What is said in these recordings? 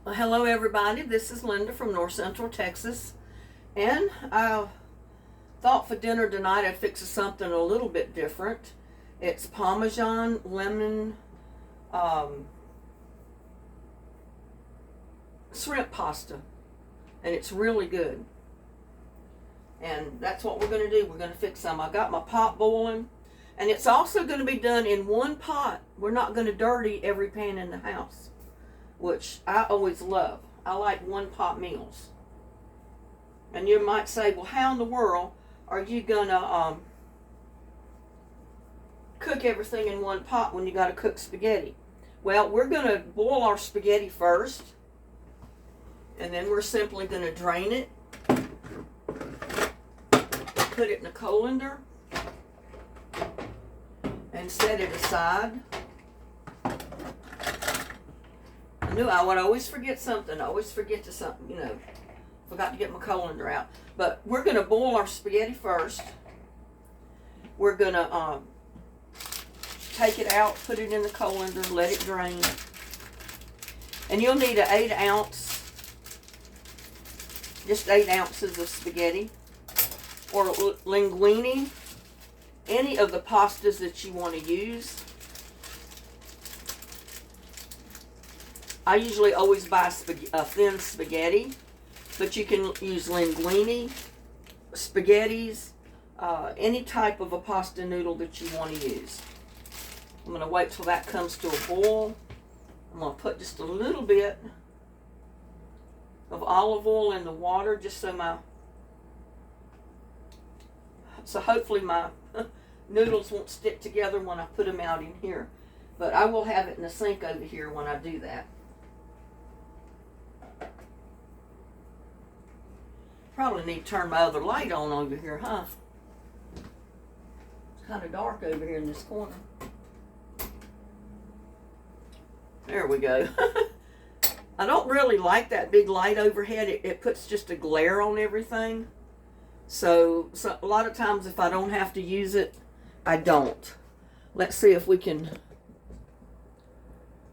Well, hello, everybody. This is Linda from North Central Texas, and I thought for dinner tonight I'd fix something a little bit different. It's Parmesan lemon um, shrimp pasta, and it's really good. And that's what we're going to do. We're going to fix some. I got my pot boiling, and it's also going to be done in one pot. We're not going to dirty every pan in the house, which I always love. I like one pot meals. And you might say, well, how in the world are you going to cook everything in one pot when you got to cook spaghetti? Well, we're going to boil our spaghetti first, and then we're simply going to drain it, put it in a colander, and set it aside. I knew I would always forget something. I always forget forgot to get my colander out. But we're going to boil our spaghetti first. We're going to take it out, put it in the colander, let it drain. And you'll need an 8 ounce, just 8 ounces of spaghetti, or linguine, any of the pastas that you want to use. I usually always buy thin spaghetti, but you can use linguine, spaghettis, any type of a pasta noodle that you want to use. I'm going to wait till that comes to a boil. I'm going to put just a little bit of olive oil in the water, just so hopefully my noodles won't stick together when I put them out in here. But I will have it in the sink over here when I do that. Probably need to turn my other light on over here, huh? It's kind of dark over here in this corner. There we go. I don't really like that big light overhead. It puts just a glare on everything. So a lot of times if I don't have to use it, I don't. Let's see if we can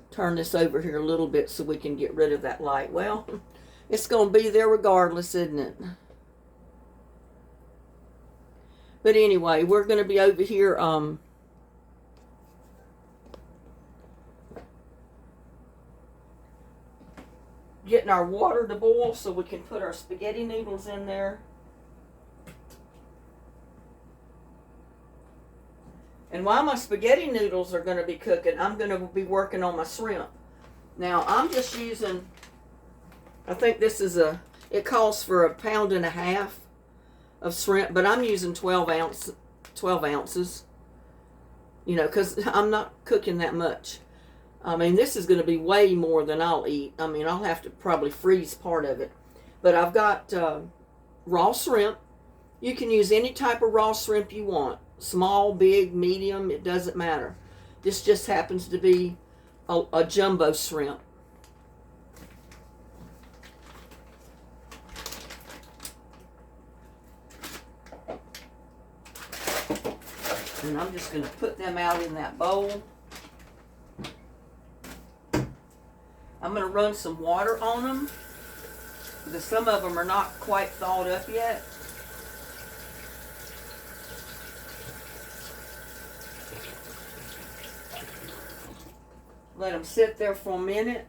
turn this over here a little bit so we can get rid of that light. Well, it's going to be there regardless, isn't it? But anyway, we're going to be over here getting our water to boil so we can put our spaghetti noodles in there. And while my spaghetti noodles are going to be cooking, I'm going to be working on my shrimp. Now, I'm just using, I think this is it calls for 1.5 pounds of shrimp, but I'm using 12 ounces, because I'm not cooking that much. I mean, this is going to be way more than I'll eat. I mean, I'll have to probably freeze part of it. But I've got raw shrimp. You can use any type of raw shrimp you want. Small, big, medium, it doesn't matter. This just happens to be a jumbo shrimp. And I'm just going to put them out in that bowl. I'm going to run some water on them because some of them are not quite thawed up yet. Let them sit there for a minute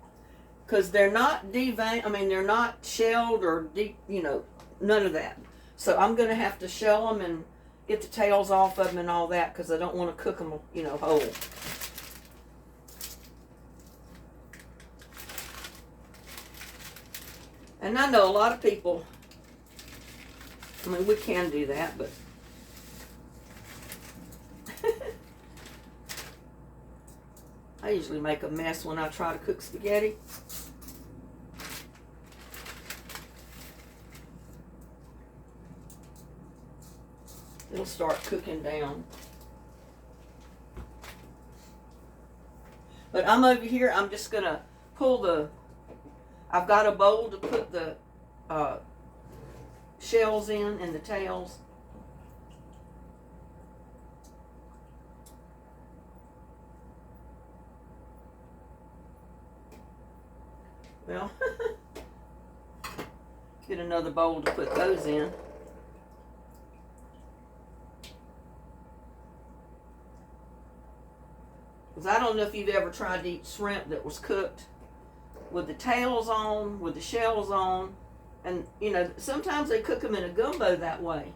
because they're not they're not shelled or deep, none of that. So I'm going to have to shell them and get the tails off of them and all that because I don't want to cook them, whole. And I know a lot of people, we can do that, but I usually make a mess when I try to cook spaghetti. It'll start cooking down. But I'm over here, I'm just going to pull I've got a bowl to put the shells in and the tails. Well, get another bowl to put those in. Because I don't know if you've ever tried to eat shrimp that was cooked with the tails on, with the shells on. And, you know, sometimes they cook them in a gumbo that way.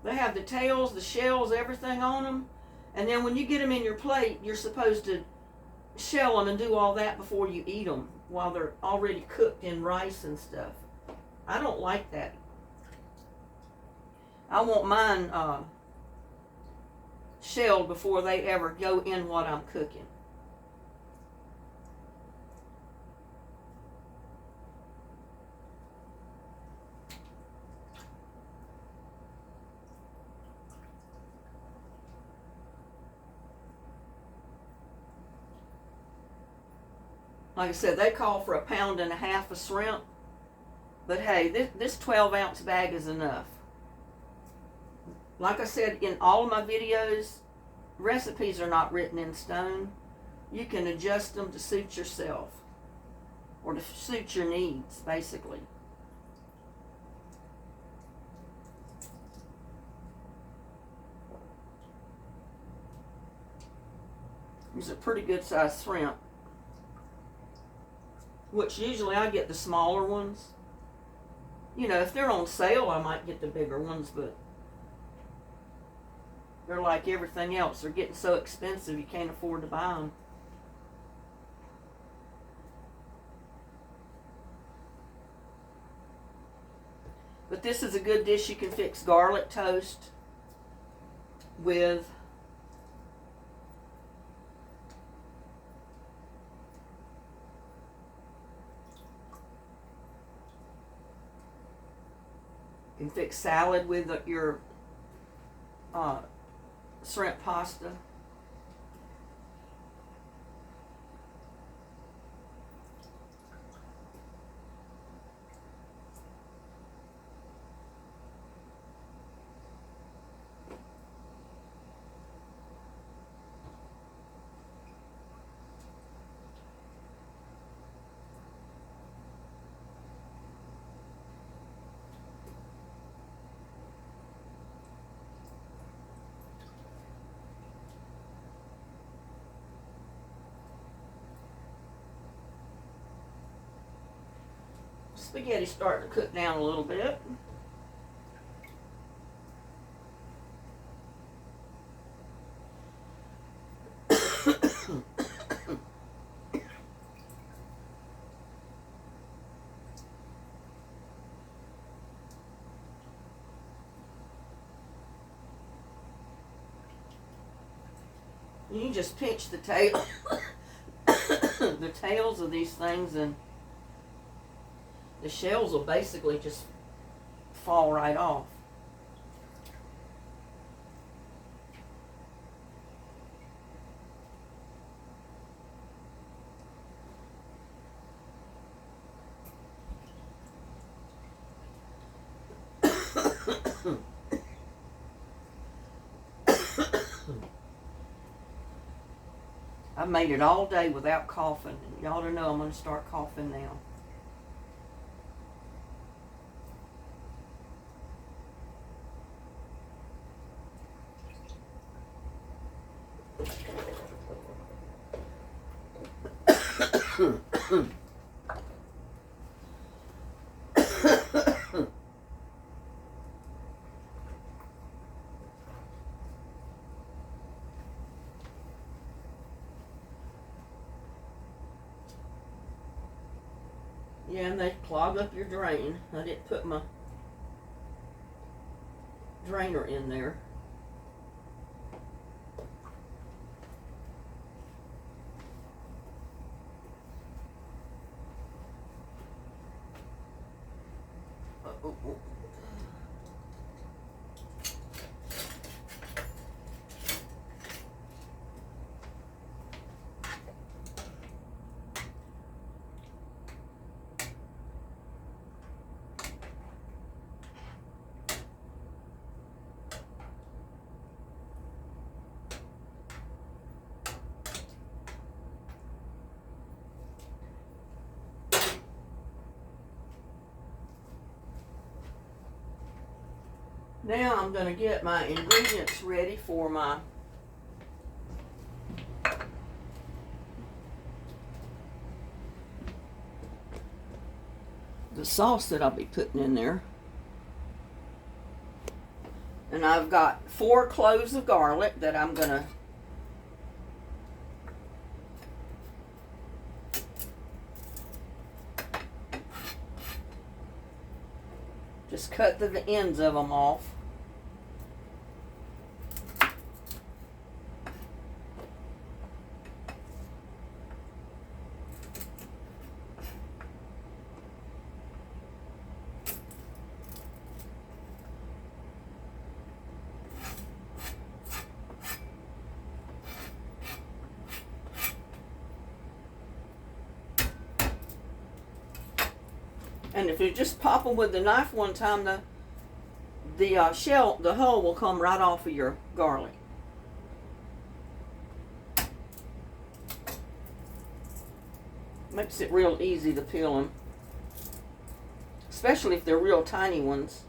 They have the tails, the shells, everything on them. And then when you get them in your plate, you're supposed to shell them and do all that before you eat them while they're already cooked in rice and stuff. I don't like that. I want mine shelled before they ever go in what I'm cooking. Like I said, they call for 1.5 pounds of shrimp. But hey, this 12-ounce bag is enough. Like I said, in all of my videos, recipes are not written in stone. You can adjust them to suit yourself. Or to suit your needs, basically. These are pretty good sized shrimp. Which usually I get the smaller ones. You know, if they're on sale, I might get the bigger ones, but they're like everything else. They're getting so expensive you can't afford to buy them. But this is a good dish you can fix garlic toast with. You can fix salad with your shrimp pasta. Spaghetti's starting to cook down a little bit. You just pinch the tail, the tails of these things, and the shells will basically just fall right off. I made it all day without coughing. You ought to know I'm going to start coughing now. Yeah, and they clog up your drain. I didn't put my drainer in there. Now I'm going to get my ingredients ready for my the sauce that I'll be putting in there. And I've got 4 cloves of garlic that I'm going to just cut the ends of them off. And if you just pop them with the knife one time, the hull will come right off of your garlic. Makes it real easy to peel them, especially if they're real tiny ones.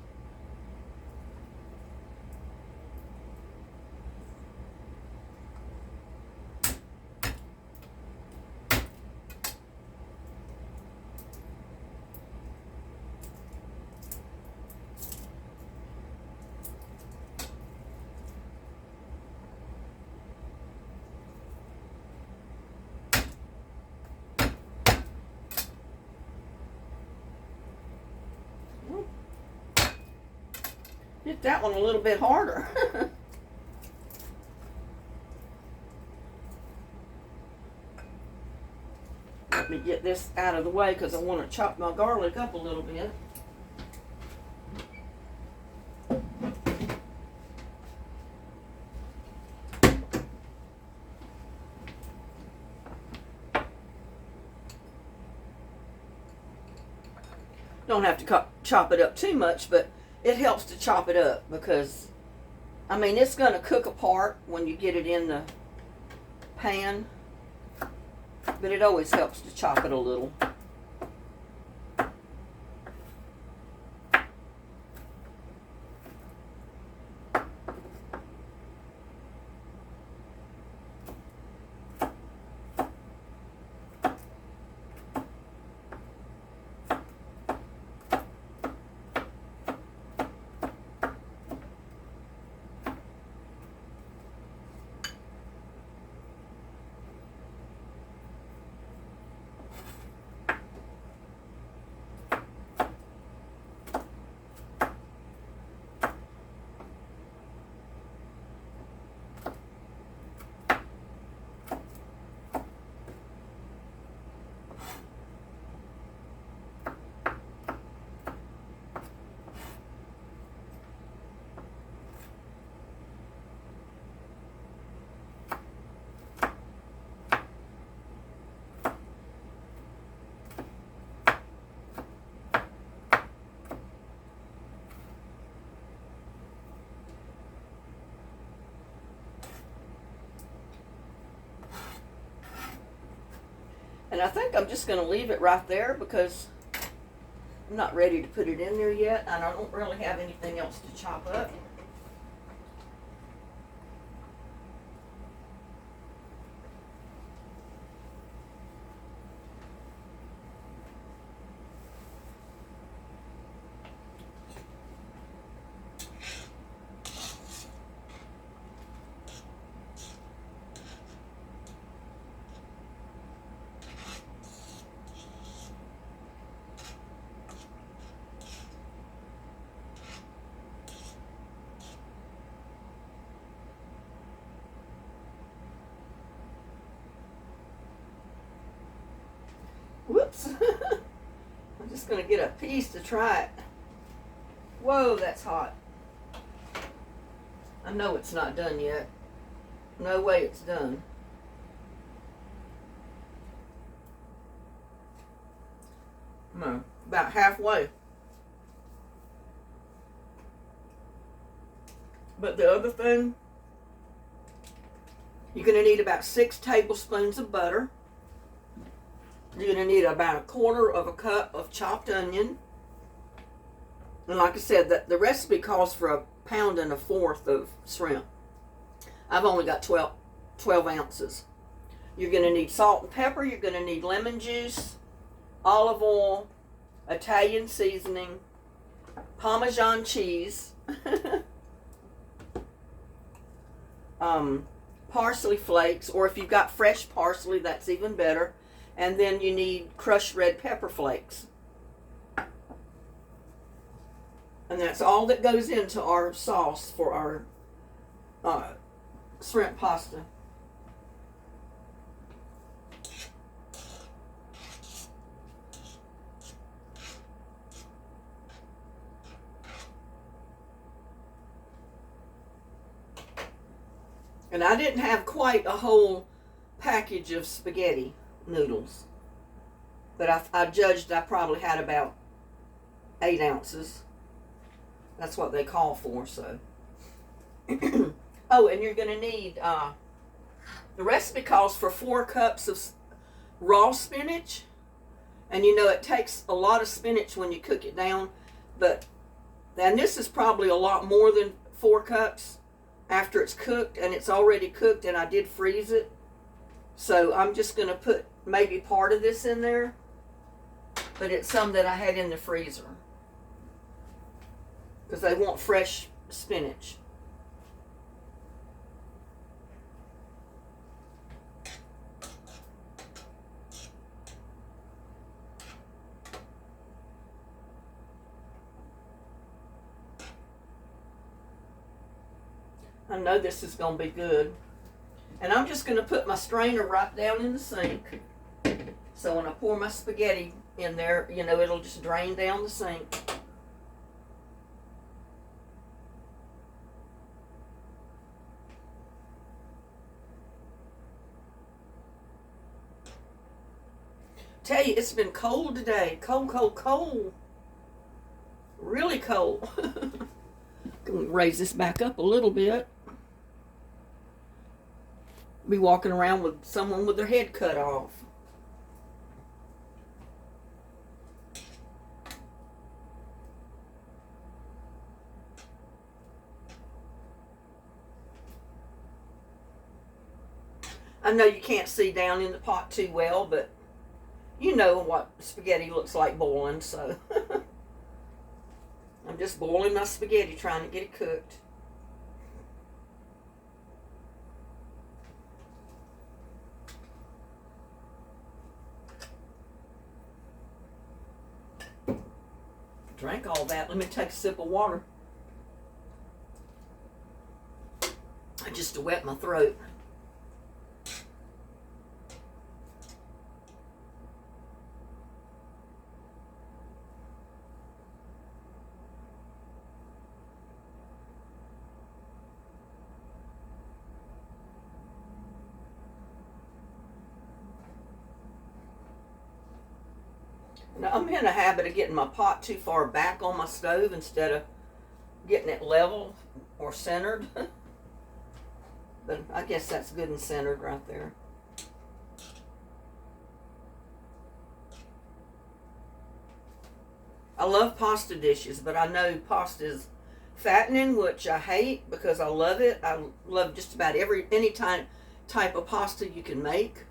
Hit that one a little bit harder. Let me get this out of the way because I want to chop my garlic up a little bit. Don't have to chop it up too much, but it helps to chop it up because, I mean, it's going to cook apart when you get it in the pan, but it always helps to chop it a little. And I think I'm just going to leave it right there because I'm not ready to put it in there yet, and I don't really have anything else to chop up. Whoops. I'm just going to get a piece to try it. Whoa, that's hot. I know it's not done yet. No way it's done. No, about halfway. But the other thing, you're going to need about 6 tablespoons of butter. You're going to need about 1/4 cup of chopped onion. And like I said, the recipe calls for 1.25 pounds of shrimp. I've only got 12 ounces. You're going to need salt and pepper. You're going to need lemon juice, olive oil, Italian seasoning, Parmesan cheese, parsley flakes, or if you've got fresh parsley, that's even better. And then you need crushed red pepper flakes. And that's all that goes into our sauce for our shrimp pasta. And I didn't have quite a whole package of spaghetti noodles. But I judged I probably had about 8 ounces. That's what they call for, so. Oh, and you're going to need, the recipe calls for 4 cups of raw spinach. And you know, it takes a lot of spinach when you cook it down. And this is probably a lot more than 4 cups after it's cooked, and it's already cooked, and I did freeze it. So I'm just going to put maybe part of this in there. But it's some that I had in the freezer. Because they want fresh spinach. I know this is going to be good. And I'm just going to put my strainer right down in the sink. So when I pour my spaghetti in there, you know, it'll just drain down the sink. Tell you, it's been cold today. Cold, cold, cold. Really cold. Can we raise this back up a little bit? Be walking around with someone with their head cut off. I know you can't see down in the pot too well, but you know what spaghetti looks like boiling, so. I'm just boiling my spaghetti, trying to get it cooked. Drank all that. Let me take a sip of water. Just to wet my throat. Now, I'm in a habit of getting my pot too far back on my stove instead of getting it level or centered. But I guess that's good and centered right there. I love pasta dishes, but I know pasta is fattening, which I hate because I love it. I love just about any type of pasta you can make.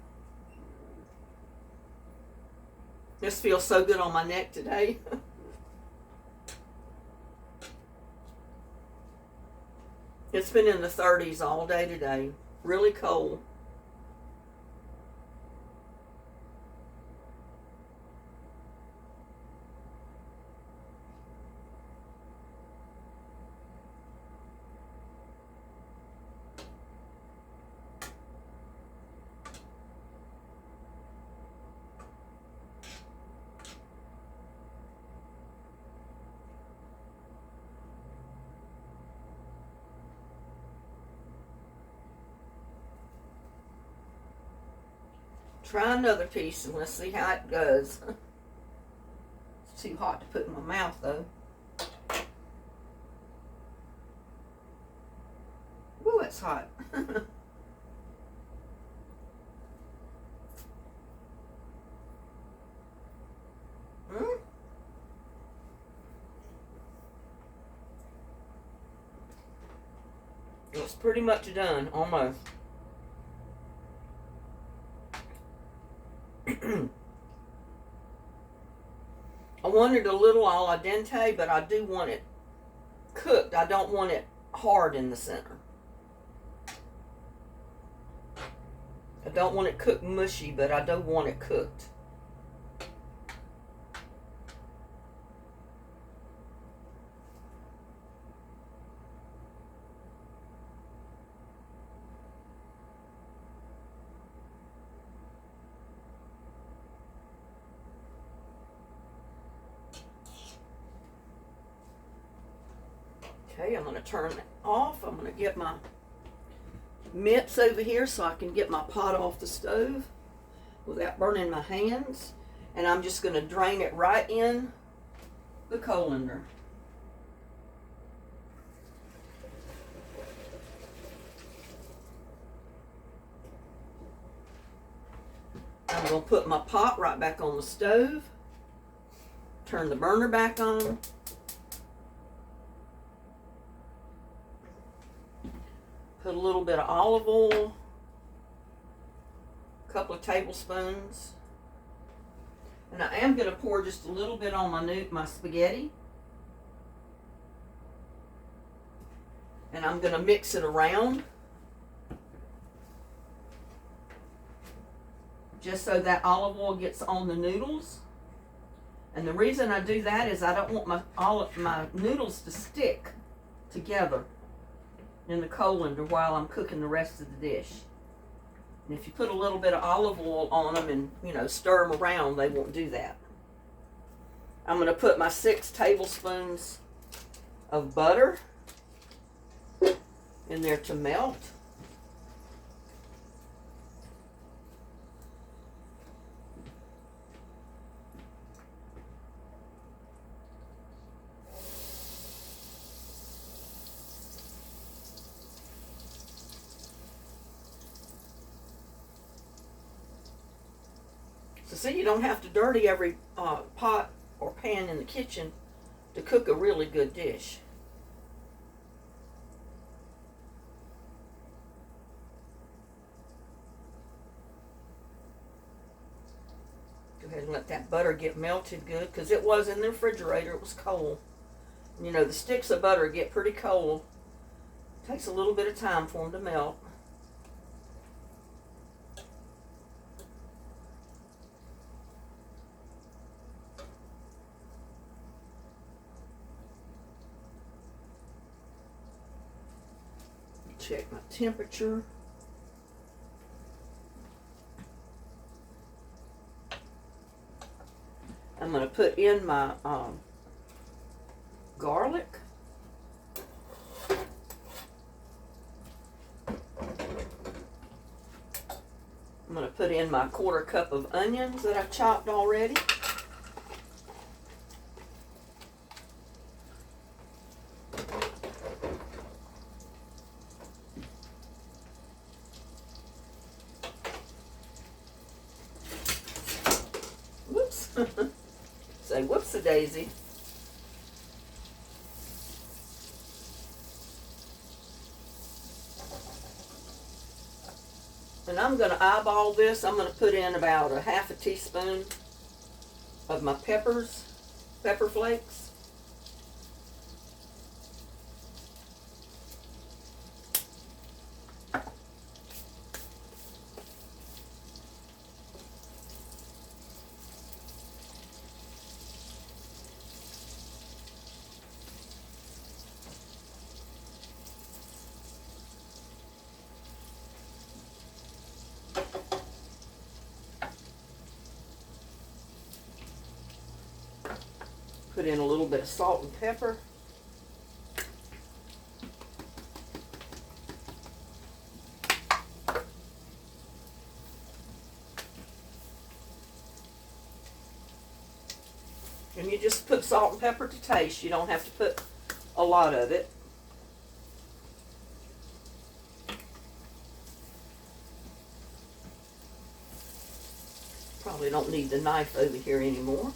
This feels so good on my neck today. It's been in the 30s all day today. Really cold. Try another piece and let's see how it goes. It's too hot to put in my mouth though. Ooh, it's hot. It's pretty much done, almost. I want it a little al dente, but I do want it cooked. I don't want it hard in the center. I don't want it cooked mushy, but I do want it cooked. Okay, I'm going to turn it off. I'm going to get my mitts over here so I can get my pot off the stove without burning my hands. And I'm just going to drain it right in the colander. I'm going to put my pot right back on the stove. Turn the burner back on. Put a little bit of olive oil, a couple of tablespoons, and I am going to pour just a little bit on my spaghetti, and I'm going to mix it around just so that olive oil gets on the noodles. And the reason I do that is I don't want my noodles to stick together in the colander while I'm cooking the rest of the dish. And if you put a little bit of olive oil on them and, stir them around, they won't do that. I'm going to put my 6 tablespoons of butter in there to melt. So see, you don't have to dirty every pot or pan in the kitchen to cook a really good dish. Go ahead and let that butter get melted good, because it was in the refrigerator, it was cold. The sticks of butter get pretty cold. It takes a little bit of time for them to melt. Check my temperature. I'm going to put in my garlic. I'm going to put in my 1/4 cup of onions that I've chopped already. Say whoops-a-daisy. And I'm going to eyeball this. I'm going to put in about a 1/2 teaspoon of my pepper flakes. Put in a little bit of salt and pepper. And you just put salt and pepper to taste. You don't have to put a lot of it. Probably don't need the knife over here anymore.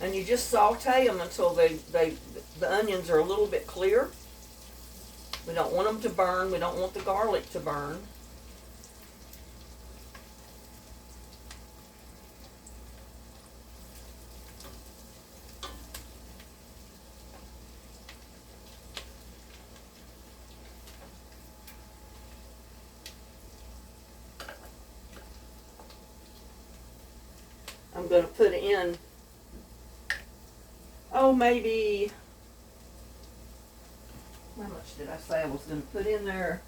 And you just saute them until the onions are a little bit clear. We don't want them to burn. We don't want the garlic to burn. I'm going to put in, maybe, how much did I say I was going to put in there?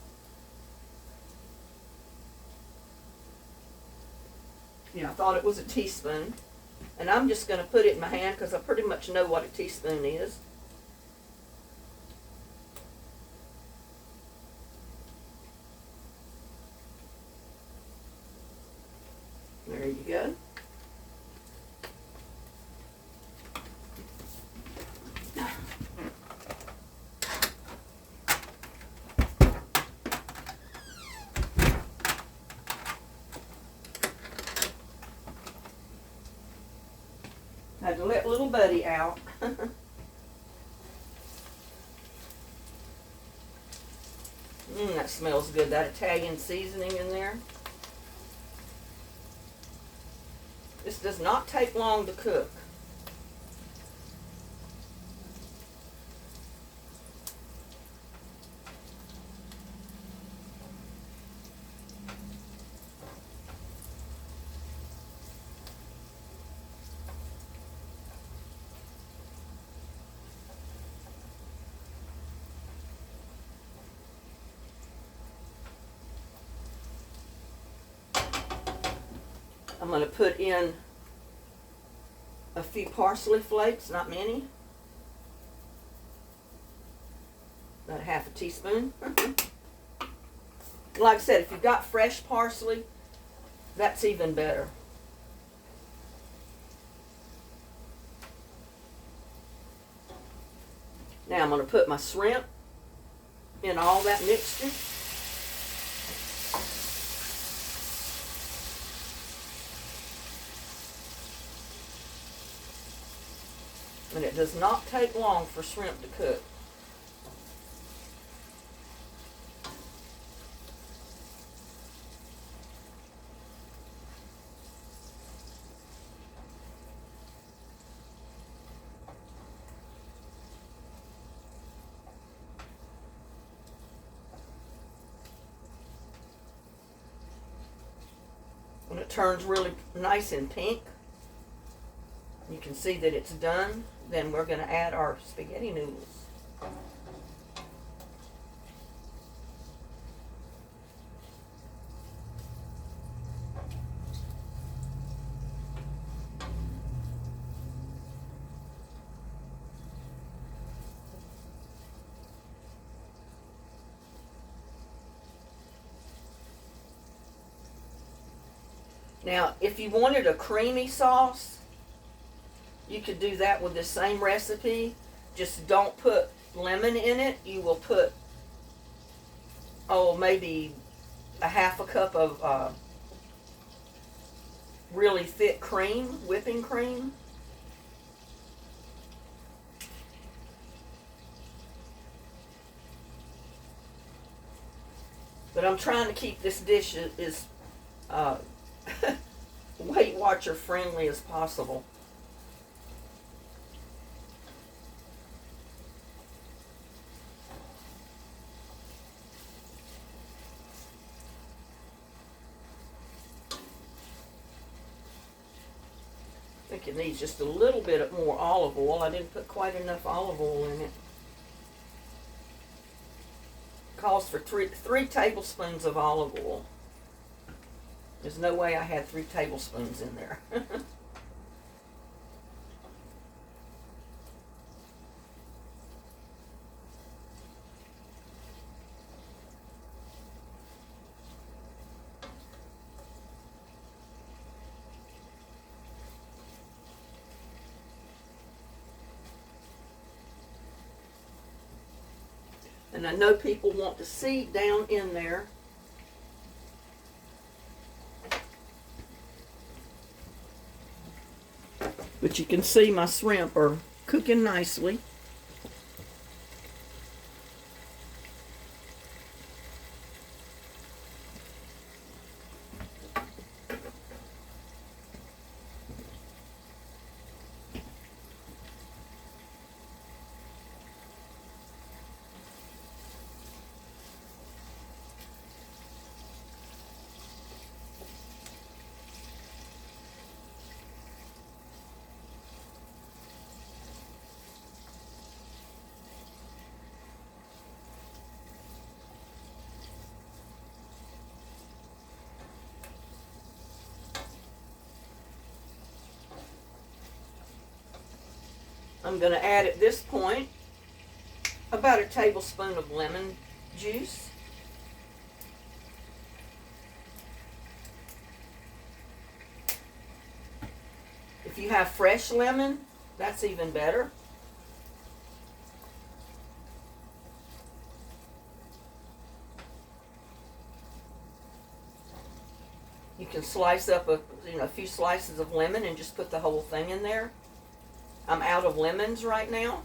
I thought it was a teaspoon. And I'm just going to put it in my hand because I pretty much know what a teaspoon is. There you go. Had to let little buddy out. That smells good. That Italian seasoning in there. This does not take long to cook. I'm going to put in a few parsley flakes, not many. About a half a teaspoon. Like I said, if you've got fresh parsley, that's even better. Now I'm going to put my shrimp in all that mixture. And it does not take long for shrimp to cook. When it turns really nice and pink, you can see that it's done. Then we're going to add our spaghetti noodles. Now, if you wanted a creamy sauce, you could do that with the same recipe. Just don't put lemon in it. You will put, maybe a half a cup of really thick cream, whipping cream. But I'm trying to keep this dish as Weight Watcher friendly as possible. I think it needs just a little bit more olive oil. I didn't put quite enough olive oil in it. Calls for three tablespoons of olive oil. There's no way I had 3 tablespoons in there. And I know people want to see down in there. But you can see my shrimp are cooking nicely. I'm going to add at this point about a tablespoon of lemon juice. If you have fresh lemon, that's even better. You can slice up a few slices of lemon and just put the whole thing in there. I'm out of lemons right now.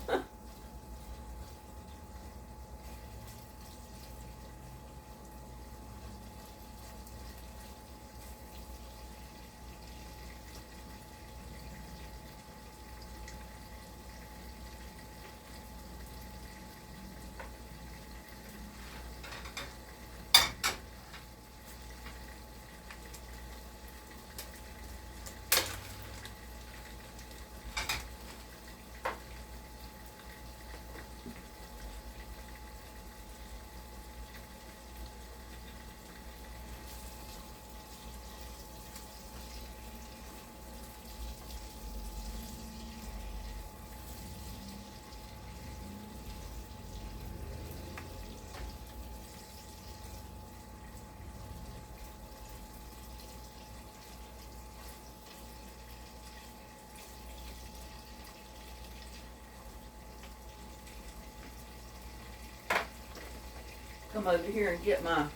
Come over here and get my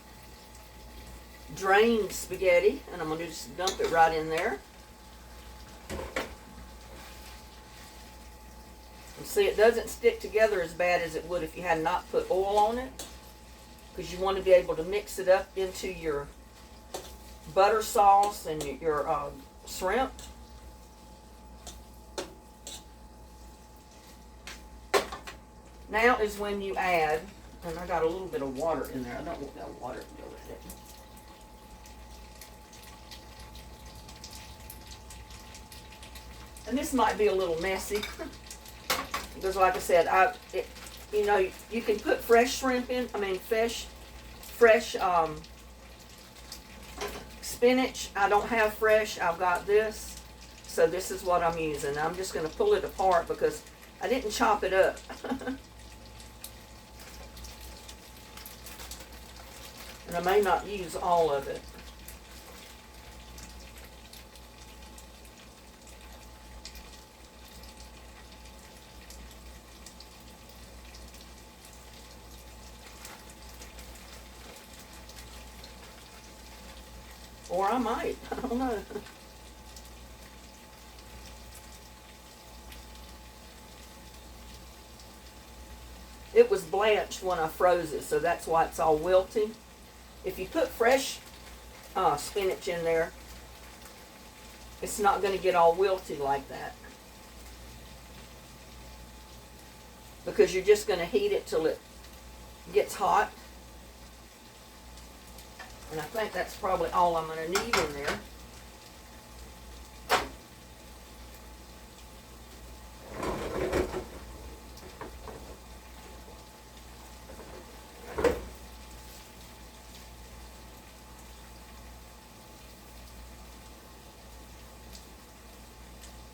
drained spaghetti, and I'm going to just dump it right in there. And see, it doesn't stick together as bad as it would if you had not put oil on it, because you want to be able to mix it up into your butter sauce and your shrimp. Now is when you add, and I got a little bit of water in there. I don't want that water to go with it. And this might be a little messy because, like I said, you can put fresh shrimp in. I mean, fresh spinach. I don't have fresh. I've got this, so this is what I'm using. I'm just going to pull it apart because I didn't chop it up. And I may not use all of it. Or I might. I don't know. It was blanched when I froze it, so that's why it's all wilty. If you put fresh spinach in there, it's not going to get all wilty like that. Because you're just going to heat it till it gets hot. And I think that's probably all I'm going to need in there.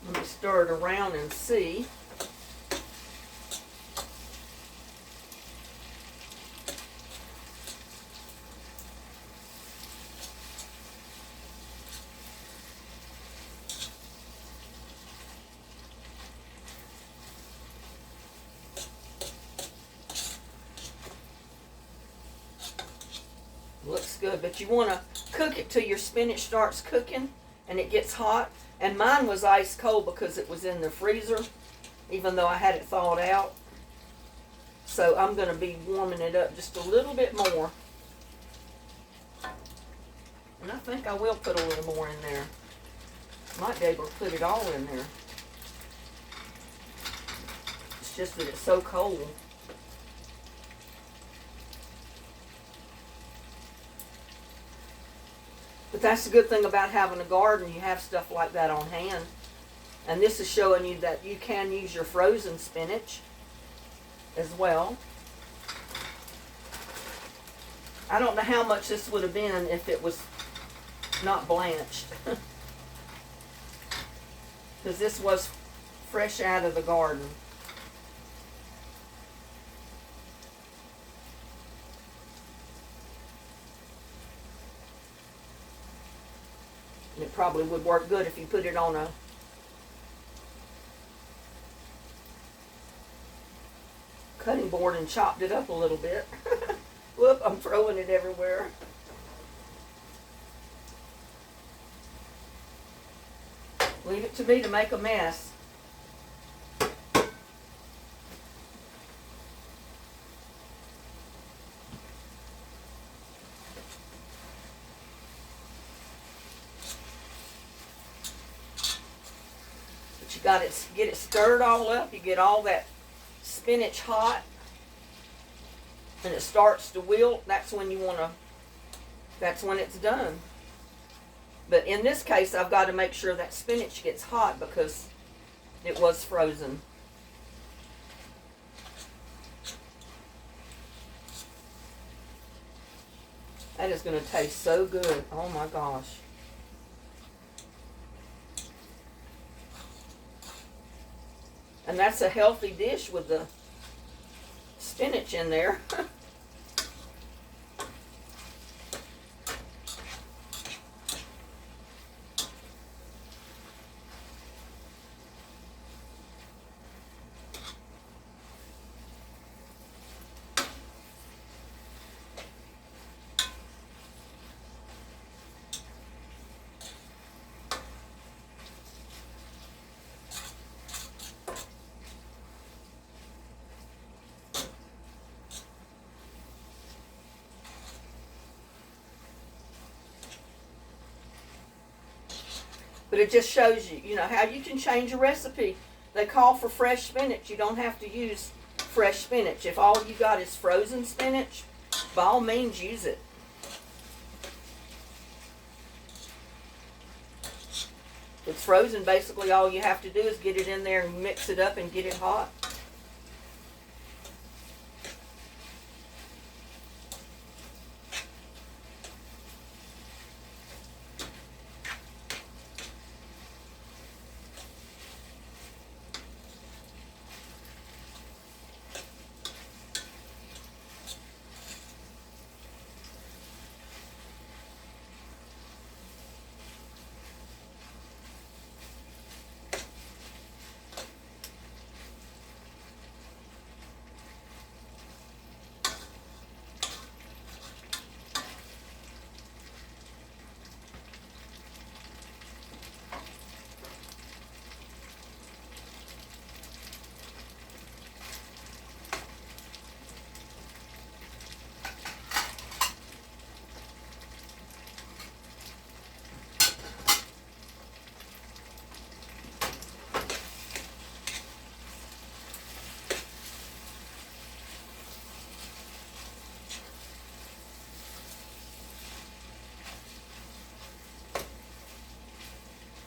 Let me stir it around and see. Looks good, but you want to cook it till your spinach starts cooking and it gets hot. And mine was ice cold because it was in the freezer, even though I had it thawed out. So I'm going to be warming it up just a little bit more. And I think I will put a little more in there. Might be able to put it all in there. It's just that it's so cold. But that's the good thing about having a garden. You have stuff like that on hand. And this is showing you that you can use your frozen spinach as well. I don't know how much this would have been if it was not blanched. Because this was fresh out of the garden. And it probably would work good if you put it on a cutting board and chopped it up a little bit. Whoop, I'm throwing it everywhere. Leave it to me to make a mess. But you got it, get it stirred all up. You get all that spinach hot, and it starts to wilt. That's when you want to. That's when it's done. But in this case, I've got to make sure that spinach gets hot because it was frozen. That is going to taste so good. Oh my gosh. And that's a healthy dish with the spinach in there. But it just shows you, how you can change a recipe. They call for fresh spinach. You don't have to use fresh spinach. If all you got is frozen spinach, by all means use it. If it's frozen, basically all you have to do is get it in there and mix it up and get it hot.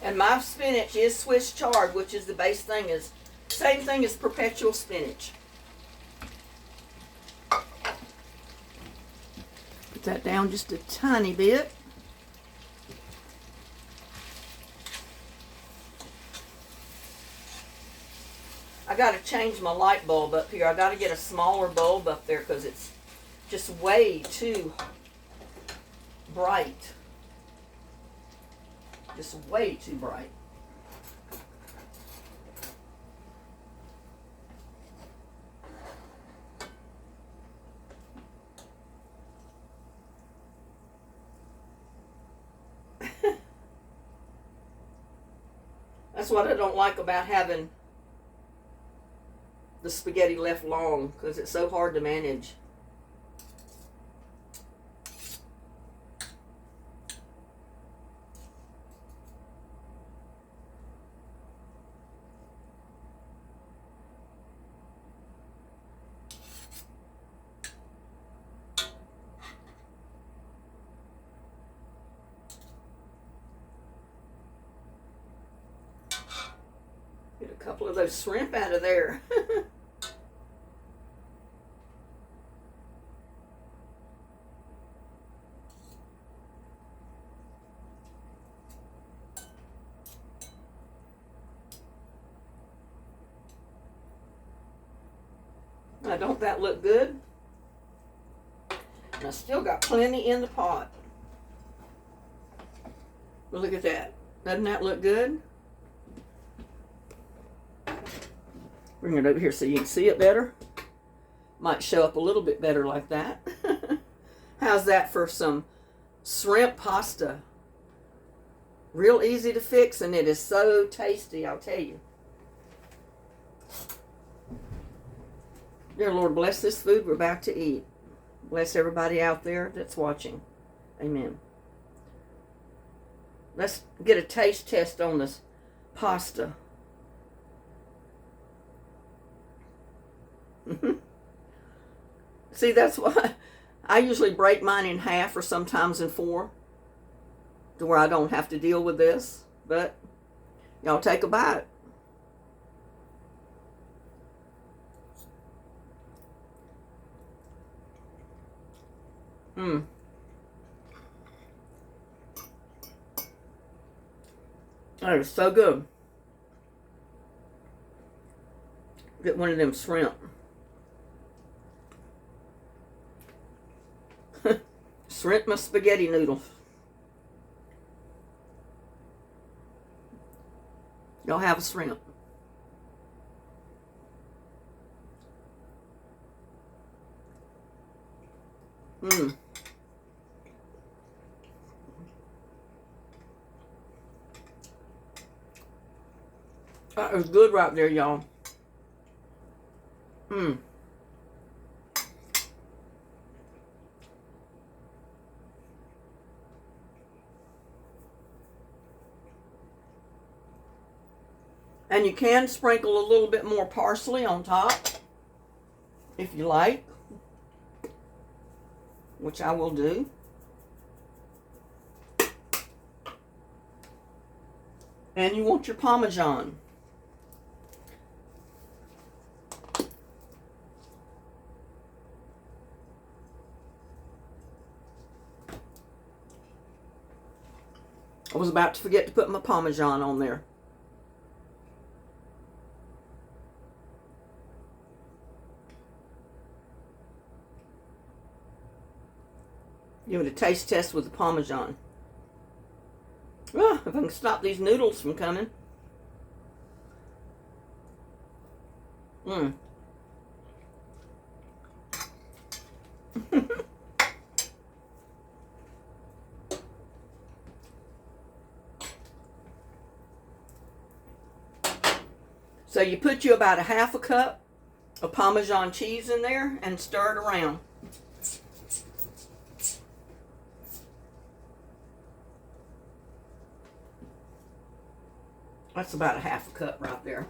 And my spinach is Swiss chard, which is the base thing, is same thing as perpetual spinach. Put that down just a tiny bit. I got to change my light bulb up here. I got to get a smaller bulb up there because it's just way too bright. Just way too bright. That's what I don't like about having the spaghetti left long, because it's so hard to manage. Get a couple of those shrimp out of there. Now, don't that look good? And I still got plenty in the pot. Well, look at that. Doesn't that look good? Bring it over here so you can see it better. Might show up a little bit better like that. How's that for some shrimp pasta? Real easy to fix, and it is so tasty, I'll tell you. Dear Lord, bless this food we're about to eat. Bless everybody out there that's watching. Amen. Let's get a taste test on this pasta. See, that's why I usually break mine in half or sometimes in 4 to where I don't have to deal with this. But y'all take a bite. That is so good. Get one of them shrimp. Shrimp my spaghetti noodles. Y'all have a shrimp. That is good right there, y'all. And you can sprinkle a little bit more parsley on top if you like, which I will do. And you want your Parmesan. I was about to forget to put my Parmesan on there. Give it a taste test with the Parmesan. Ah, if I can stop these noodles from coming. So you put you about a half a cup of Parmesan cheese in there and stir it around. That's about a half a cup right there.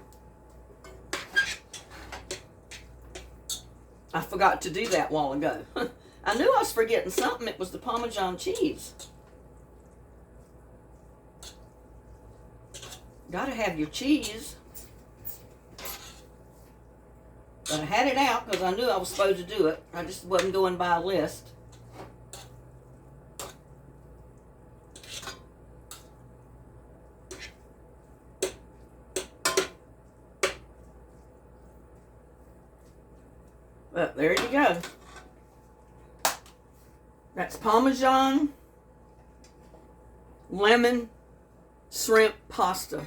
I forgot to do that a while ago. I knew I was forgetting something. It was the Parmesan cheese. Gotta have your cheese. But I had it out because I knew I was supposed to do it. I just wasn't going by a list. But there you go. That's Parmesan, lemon, shrimp pasta.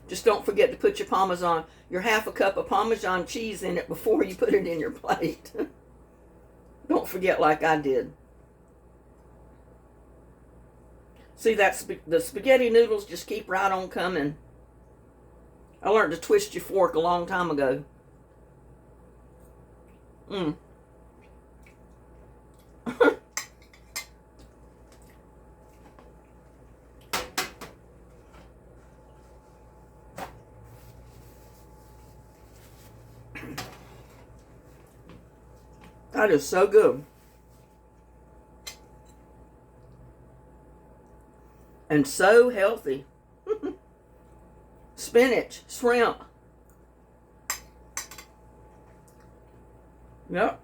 Just don't forget to put your Parmesan, your half a cup of Parmesan cheese in it before you put it in your plate. Don't forget like I did. See, the spaghetti noodles just keep right on coming. I learned to twist your fork a long time ago. That is so good. And so healthy. Spinach, shrimp. Yep.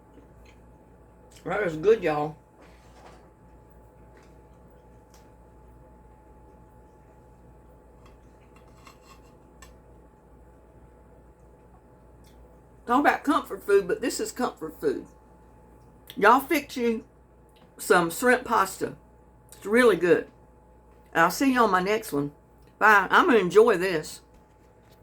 That is good, y'all. Talk about comfort food, but this is comfort food. Y'all fix you some shrimp pasta. It's really good. I'll see you on my next one. Bye. I'm going to enjoy this.